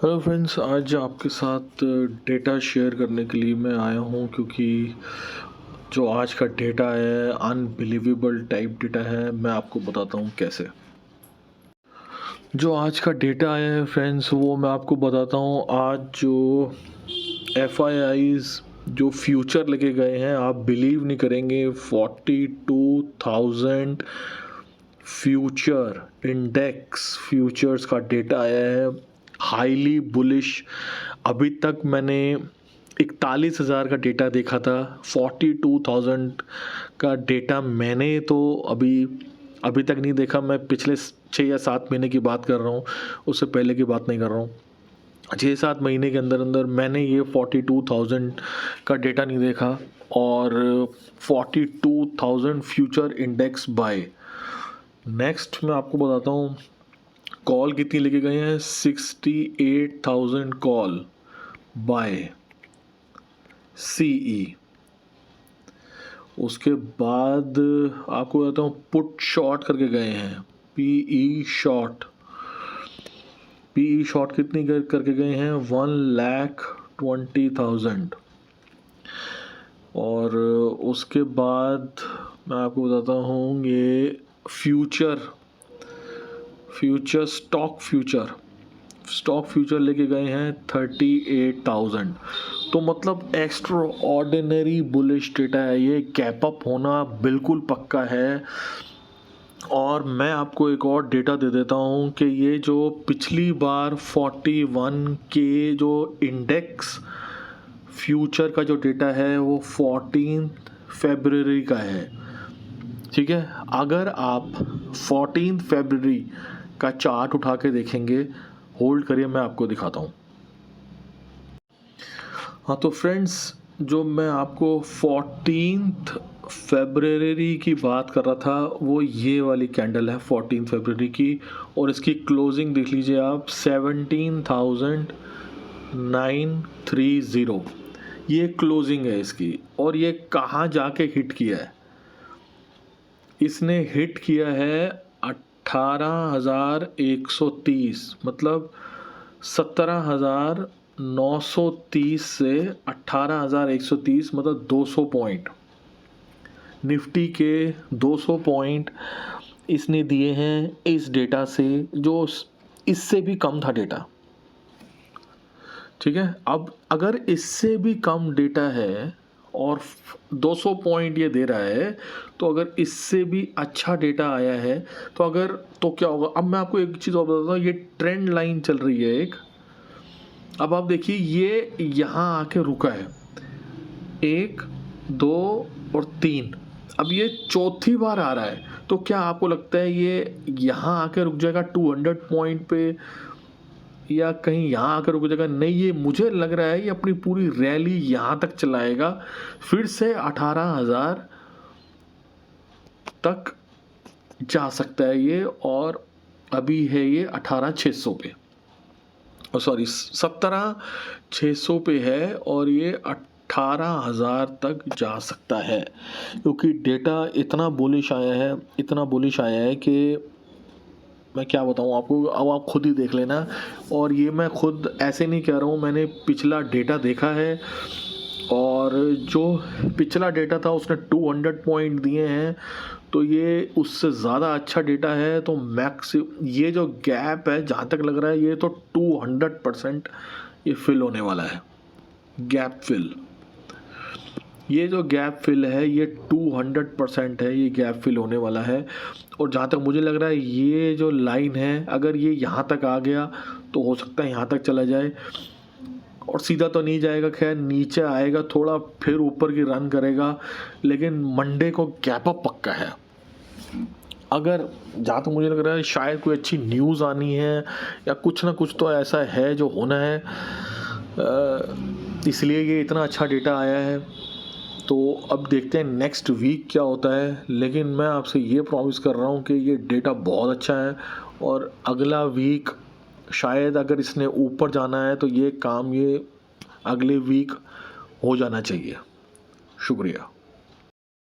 Hello friends, आज आपके साथ डेटा शेयर करने के लिए मैं आया हूँ क्योंकि जो आज का डेटा है अनबिलीवेबल टाइप डेटा है। मैं आपको बताता हूँ कैसे। जो आज का डेटा आया है फ्रेंड्स, वो मैं आपको बताता हूँ। आज जो FIIs जो फ्यूचर लेके गए हैं, आप बिलीव नहीं करेंगे, 42,000 फ्यूचर इंडेक्स फ्यूचर्स का डेटा आया है, हाईली बुलिश। अभी तक मैंने 41,000 का डेटा देखा था, 42,000 का डेटा मैंने तो अभी तक नहीं देखा। मैं पिछले 6 या 7 महीने की बात कर रहा हूँ, उससे पहले की बात नहीं कर रहा हूँ। 6-7 महीने के अंदर अंदर मैंने ये 42,000 का डेटा नहीं देखा। और 42,000 फ्यूचर इंडेक्स बाय। नेक्स्ट मैं आपको बताता हूँ कॉल कितनी लेके गए हैं। 68,000 कॉल बाय CE। उसके बाद आपको बताता हूँ पुट शॉर्ट करके गए हैं, PE शॉर्ट कितनी करके गए हैं, 1,20,000। और उसके बाद मैं आपको बताता हूँ ये स्टॉक फ्यूचर लेके गए हैं 38,000। तो मतलब एक्स्ट्रा ऑर्डिनरी बुलिश डेटा है ये, गैप अप होना बिल्कुल पक्का है। और मैं आपको एक और डेटा दे देता हूँ कि ये जो पिछली बार 41 के जो इंडेक्स फ्यूचर का जो डेटा है वो 14 फरवरी का है, ठीक है। अगर आप 14 फरवरी का चार्ट उठा के देखेंगे, होल्ड करिए मैं आपको दिखाता हूँ। हाँ तो फ्रेंड्स, जो मैं आपको 14 फरवरी की बात कर रहा था वो ये वाली कैंडल है 14 फरवरी की। और इसकी क्लोजिंग देख लीजिए आप, 17,930 ये क्लोजिंग है इसकी। और ये कहाँ जाके हिट किया है, इसने हिट किया है 18,130, मतलब 17,930 से 18,130, मतलब 200 पॉइंट। निफ्टी के 200 पॉइंट इसने दिए हैं इस डेटा से, जो इससे भी कम था डेटा, ठीक है। अब अगर इससे भी कम डेटा है और 200 पॉइंट ये दे रहा है, तो अगर इससे भी अच्छा डेटा आया है तो क्या होगा। अब मैं आपको एक चीज़ और बताता हूँ, ये ट्रेंड लाइन चल रही है एक। अब आप देखिए ये यहाँ आके रुका है, 1, 2 और 3। अब ये चौथी बार आ रहा है, तो क्या आपको लगता है ये यहाँ आके रुक जाएगा 200 पॉइंट पे, या कहीं यहाँ आकर रुक जाएगा? नहीं, ये मुझे लग रहा है ये अपनी पूरी रैली यहाँ तक चलाएगा, फिर से 18,000 तक जा सकता है ये। और अभी है ये 18,600 पे, सॉरी 17,600 पे है, और ये 18,000 तक जा सकता है, क्योंकि डेटा इतना बुलिश आया है कि मैं क्या बताऊँ आपको, अब आप खुद ही देख लेना। और ये मैं खुद ऐसे नहीं कह रहा हूँ, मैंने पिछला डेटा देखा है, और जो पिछला डेटा था उसने 200 पॉइंट दिए हैं, तो ये उससे ज़्यादा अच्छा डेटा है। तो मैक्स ये जो गैप है, जहाँ तक लग रहा है ये तो 200% ये फिल होने वाला है, गैप फिल। ये जो गैप फिल है ये 200% है, ये गैप फिल होने वाला है। और जहाँ तक मुझे लग रहा है ये जो लाइन है, अगर ये यहाँ तक आ गया तो हो सकता है यहाँ तक चला जाए, और सीधा तो नहीं जाएगा, खैर नीचे आएगा थोड़ा, फिर ऊपर की रन करेगा, लेकिन मंडे को गैप अप पक्का है। अगर जहाँ तक मुझे लग रहा है शायद कोई अच्छी न्यूज़ आनी है, या कुछ ना कुछ तो ऐसा है जो होना है, इसलिए ये इतना अच्छा डेटा आया है। तो अब देखते हैं नेक्स्ट वीक क्या होता है, लेकिन मैं आपसे ये प्रॉमिस कर रहा हूँ कि ये डेटा बहुत अच्छा है, और अगला वीक शायद अगर इसने ऊपर जाना है तो ये काम ये अगले वीक हो जाना चाहिए। शुक्रिया।